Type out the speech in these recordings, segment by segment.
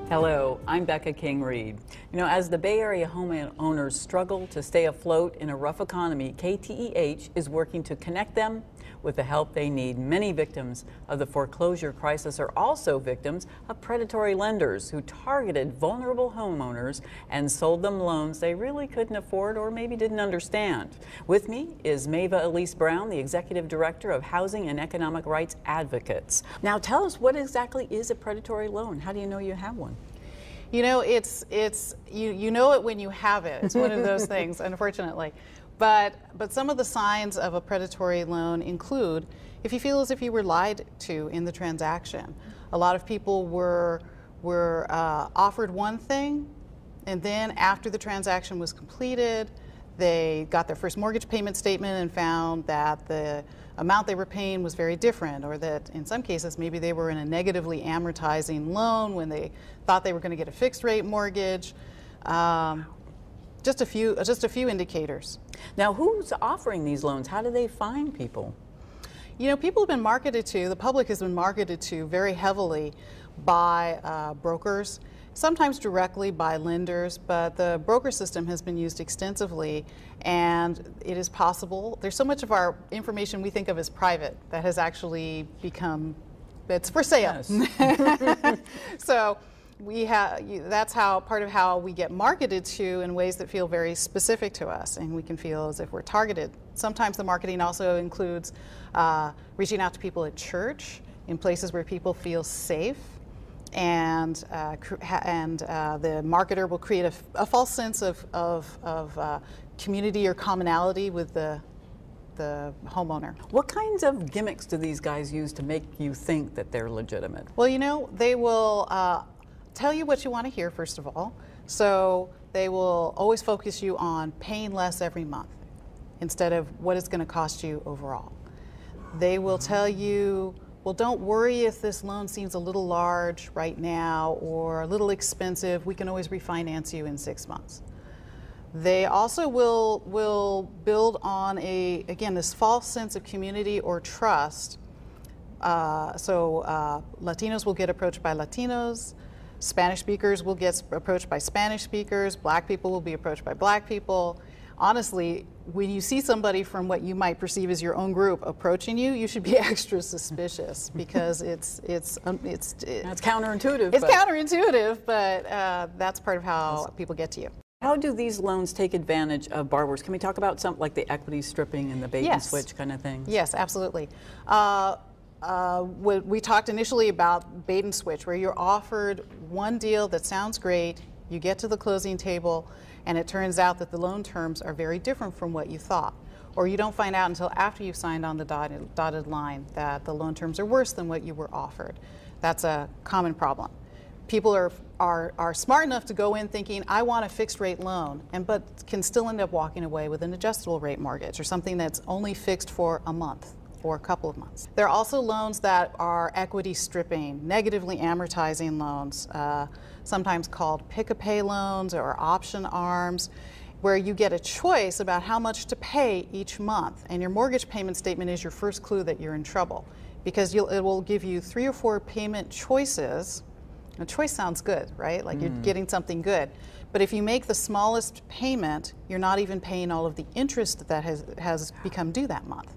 Hello, I'm Becca King-Reed. As the Bay Area homeowners struggle to stay afloat in a rough economy, KTEH is working to connect them with the help they need. Many victims of the foreclosure crisis are also victims of predatory lenders who targeted vulnerable homeowners and sold them loans they really couldn't afford or maybe didn't understand. With me is Mava Elise Brown, the Executive Director of Housing and Economic Rights Advocates. Now tell us, what exactly is a predatory loan? How do you know you have one? You know, you know it when you have it. It's one of those things, unfortunately. But some of the signs of a predatory loan include if you feel as if you were lied to in the transaction. A lot of people were offered one thing, and then after the transaction was completed, they got their first mortgage payment statement and found that the amount they were paying was very different, or that in some cases maybe they were in a negatively amortizing loan when they thought they were going to get a fixed rate mortgage. Just a few indicators. Now, who's offering these loans? How do they find people? You know, people have been marketed to, the public has been marketed to very heavily by brokers, sometimes directly by lenders, but the broker system has been used extensively, and it is possible. There's so much of our information we think of as private that has actually become, it's for sale. Yes. So that's part of how we get marketed to in ways that feel very specific to us, and we can feel as if we're targeted. Sometimes the marketing also includes reaching out to people at church, in places where people feel safe, and the marketer will create a false sense of community or commonality with the homeowner. What kinds of gimmicks do these guys use to make you think that they're legitimate? Well, you know, they will tell you what you want to hear, first of all. So they will always focus you on paying less every month instead of what it's going to cost you overall. They will tell you, well, don't worry if this loan seems a little large right now or a little expensive. We can always refinance you in 6 months. They also will build on again, this false sense of community or trust. Latinos will get approached by Latinos. Spanish speakers will get approached by Spanish speakers. Black people will be approached by black people. Honestly, when you see somebody from what you might perceive as your own group approaching you, you should be extra suspicious, because it's counterintuitive. It's counterintuitive, but that's part of how people get to you. How do these loans take advantage of borrowers? Can we talk about something like the equity stripping and the bait and switch kind of things? Yes, absolutely. We talked initially about bait and switch, where you're offered one deal that sounds great, you get to the closing table, and it turns out that the loan terms are very different from what you thought. Or you don't find out until after you've signed on the dotted line that the loan terms are worse than what you were offered. That's a common problem. People are smart enough to go in thinking, I want a fixed rate loan, but can still end up walking away with an adjustable rate mortgage or something that's only fixed for a month or a couple of months. There are also loans that are equity stripping, negatively amortizing loans, sometimes called pick-a-pay loans or option arms, where you get a choice about how much to pay each month, and your mortgage payment statement is your first clue that you're in trouble, because it will give you 3 or 4 payment choices. A choice sounds good, right? Like you're getting something good. But if you make the smallest payment, you're not even paying all of the interest that has become due that month.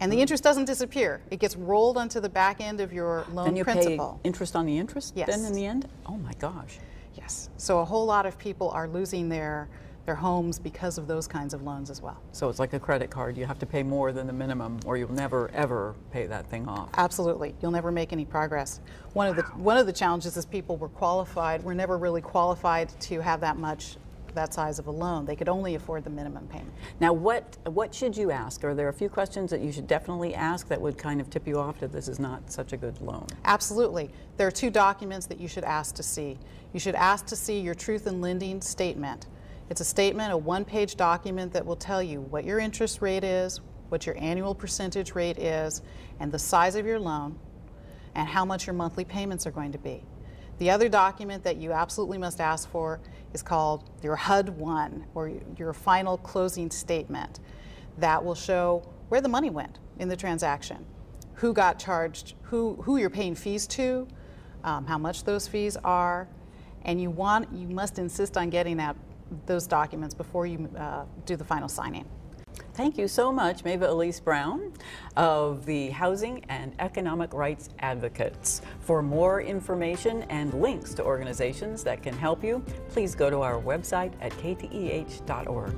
And the interest doesn't disappear. It gets rolled onto the back end of your loan principal. Pay interest on the interest then in the end? Oh my gosh. Yes. So a whole lot of people are losing their homes because of those kinds of loans as well. So it's like a credit card. You have to pay more than the minimum, or you'll never ever pay that thing off. Absolutely. You'll never make any progress. One of the challenges is people were never really qualified to have that size of a loan. They could only afford the minimum payment. Now, what should you ask? Are there a few questions that you should definitely ask that would kind of tip you off that this is not such a good loan? Absolutely. There are 2 documents that you should ask to see. You should ask to see your truth in lending statement. It's a statement, a 1-page document that will tell you what your interest rate is, what your annual percentage rate is, and the size of your loan, and how much your monthly payments are going to be. The other document that you absolutely must ask for is called your HUD-1, or your final closing statement. That will show where the money went in the transaction, who got charged, who you're paying fees to, how much those fees are, and you must insist on getting those documents before you do the final signing. Thank you so much, Maeva Elise Brown of the Housing and Economic Rights Advocates. For more information and links to organizations that can help you, please go to our website at kteh.org.